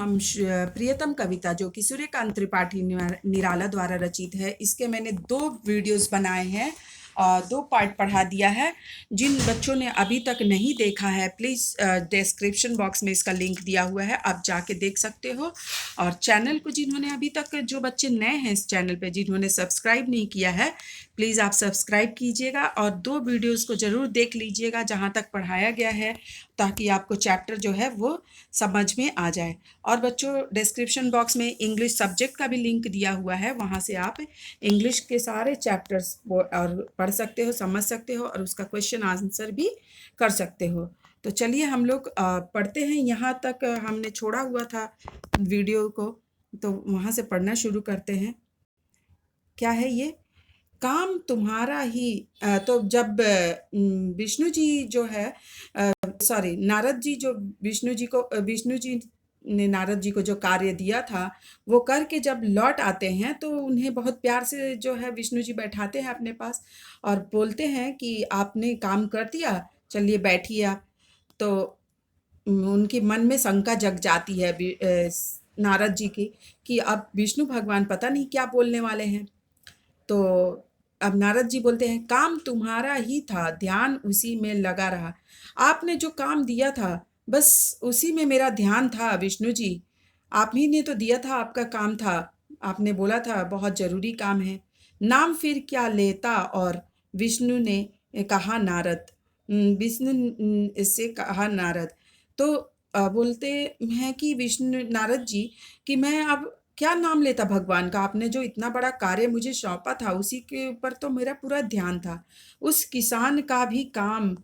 हम प्रियतम कविता जो कि सूर्यकांत त्रिपाठी निराला द्वारा रचित है, इसके मैंने 2 वीडियोस बनाए हैं और 2 पार्ट पढ़ा दिया है। जिन बच्चों ने अभी तक नहीं देखा है, प्लीज़ डिस्क्रिप्शन बॉक्स में इसका लिंक दिया हुआ है, आप जाके देख सकते हो। और चैनल को जिन्होंने अभी तक, जो बच्चे नए हैं इस चैनल पे, जिन्होंने सब्सक्राइब नहीं किया है, प्लीज़ आप सब्सक्राइब कीजिएगा और 2 वीडियोस को ज़रूर देख लीजिएगा जहाँ तक पढ़ाया गया है, ताकि आपको चैप्टर जो है वो समझ में आ जाए। और बच्चों, डिस्क्रिप्शन बॉक्स में इंग्लिश सब्जेक्ट का भी लिंक दिया हुआ है, वहाँ से आप इंग्लिश के सारे चैप्टर्स और पढ़ सकते हो, समझ सकते हो और उसका क्वेश्चन आंसर भी कर सकते हो। तो चलिए हम लोग पढ़ते हैं। यहाँ तक हमने छोड़ा हुआ था वीडियो को, तो वहाँ से पढ़ना शुरू करते हैं। क्या है ये? काम तुम्हारा ही। तो जब विष्णु जी जो है, सॉरी, नारद जी जो विष्णु जी ने नारद जी को जो कार्य दिया था, वो करके जब लौट आते हैं तो उन्हें बहुत प्यार से जो है विष्णु जी बैठाते हैं अपने पास और बोलते हैं कि आपने काम कर दिया, चलिए बैठिए आप। तो उनके मन में शंका जग जाती है नारद जी की, कि अब विष्णु भगवान पता नहीं क्या बोलने वाले हैं। तो अब नारद जी बोलते हैं, काम तुम्हारा ही था, ध्यान उसी में लगा रहा। आपने जो काम दिया था, बस उसी में मेरा ध्यान था विष्णु जी। आप ही ने तो दिया था, आपका काम था। आपने बोला था बहुत जरूरी काम है, नाम फिर क्या लेता। और विष्णु ने कहा नारद, विष्णु से कहा नारद। तो बोलते हैं कि विष्णु, नारद जी, कि मैं अब क्या नाम लेता भगवान का। आपने जो इतना बड़ा कार्य मुझे सौंपा था, उसी के ऊपर तो मेरा पूरा ध्यान था। उस किसान का भी काम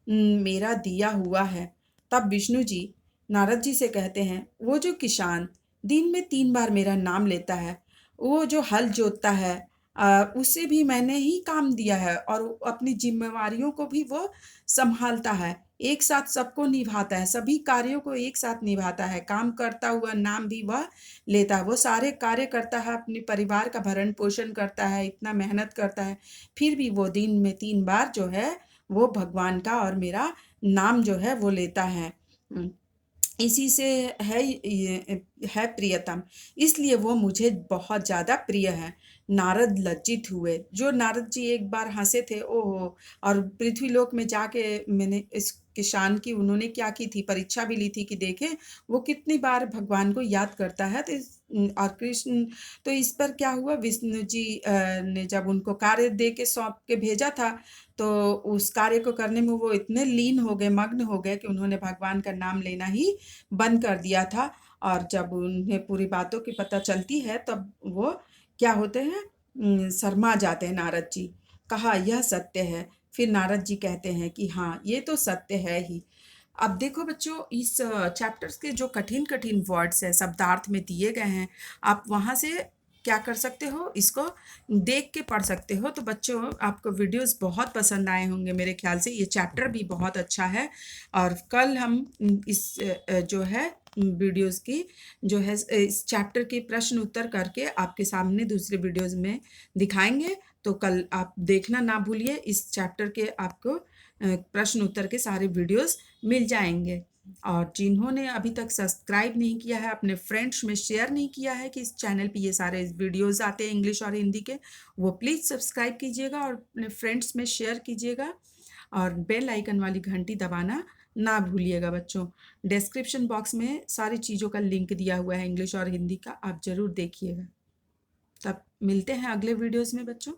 मेरा दिया हुआ है। तब विष्णु जी नारद जी से कहते हैं, वो जो किसान दिन में 3 बार मेरा नाम लेता है, वो जो हल जोतता है, उसे भी मैंने ही काम दिया है और अपनी जिम्मेवारियों को भी वो संभालता है, एक साथ सबको निभाता है, सभी कार्यों को एक साथ निभाता है। काम करता हुआ नाम भी वह लेता है। वो सारे कार्य करता है, अपने परिवार का भरण पोषण करता है, इतना मेहनत करता है, फिर भी वो दिन में 3 बार जो है वो भगवान का और मेरा नाम जो है वो लेता है। इसी से है ये है प्रियतम, इसलिए वो मुझे बहुत ज़्यादा प्रिय है। नारद लज्जित हुए। जो नारद जी एक बार हंसे थे, ओहो। और पृथ्वीलोक में जाके मैंने इस किसान की उन्होंने क्या की थी, परीक्षा भी ली थी कि देखें वो कितनी बार भगवान को याद करता है। तो और कृष्ण, तो इस पर क्या हुआ, विष्णु जी ने जब उनको कार्य दे के सौंप के भेजा था, तो उस कार्य को करने में वो इतने लीन हो गए, मग्न हो गए कि उन्होंने भगवान का नाम लेना ही बंद कर दिया था। और जब उन्हें पूरी बातों की पता चलती है, तब वो क्या होते हैं, शर्मा जाते हैं नारद जी। कहा यह सत्य है। फिर नारद जी कहते हैं कि हाँ, ये तो सत्य है ही। अब देखो बच्चों, इस चैप्टर्स के जो कठिन कठिन वर्ड्स हैं, शब्दार्थ में दिए गए हैं, आप वहाँ से क्या कर सकते हो, इसको देख के पढ़ सकते हो। तो बच्चों, आपको वीडियोस बहुत पसंद आए होंगे मेरे ख्याल से। ये चैप्टर भी बहुत अच्छा है और कल हम इस जो है वीडियोस की जो है इस चैप्टर के प्रश्न उत्तर करके आपके सामने दूसरे वीडियोस में दिखाएंगे। तो कल आप देखना ना भूलिए, इस चैप्टर के आपको प्रश्न उत्तर के सारे वीडियोस मिल जाएंगे। और जिन्होंने अभी तक सब्सक्राइब नहीं किया है, अपने फ्रेंड्स में शेयर नहीं किया है कि इस चैनल पे ये सारे वीडियोस आते हैं इंग्लिश और हिंदी के, वो प्लीज़ सब्सक्राइब कीजिएगा और अपने फ्रेंड्स में शेयर कीजिएगा और बेल आइकन वाली घंटी दबाना ना भूलिएगा बच्चों। डिस्क्रिप्शन बॉक्स में सारी चीज़ों का लिंक दिया हुआ है इंग्लिश और हिंदी का, आप ज़रूर देखिएगा। तब मिलते हैं अगले वीडियोज़ में बच्चों।